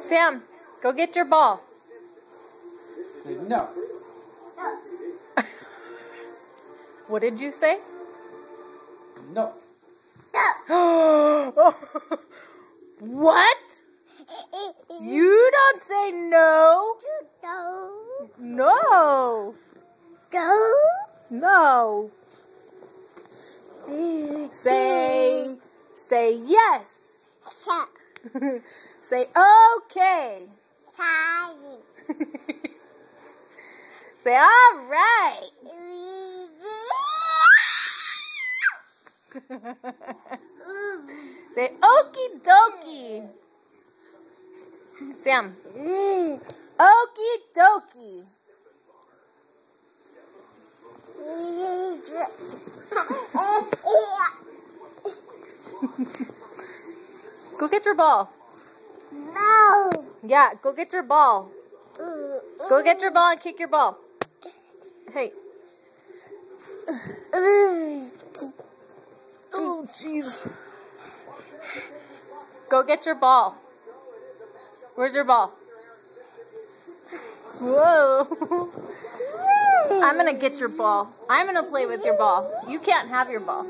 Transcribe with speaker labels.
Speaker 1: Sam, go get your ball.
Speaker 2: Say no.
Speaker 1: What did you say?
Speaker 2: No.
Speaker 1: What? You don't say no. No. No. Say yes. Say okay. Say all right. Say okie dokie. Sam. Okie dokie. Go get your ball.
Speaker 3: No.
Speaker 1: Yeah, go get your ball. Go get your ball and kick your ball. Hey. Oh, jeez. Go get your ball. Where's your ball? Whoa. I'm going to get your ball. I'm going to play with your ball. You can't have your ball.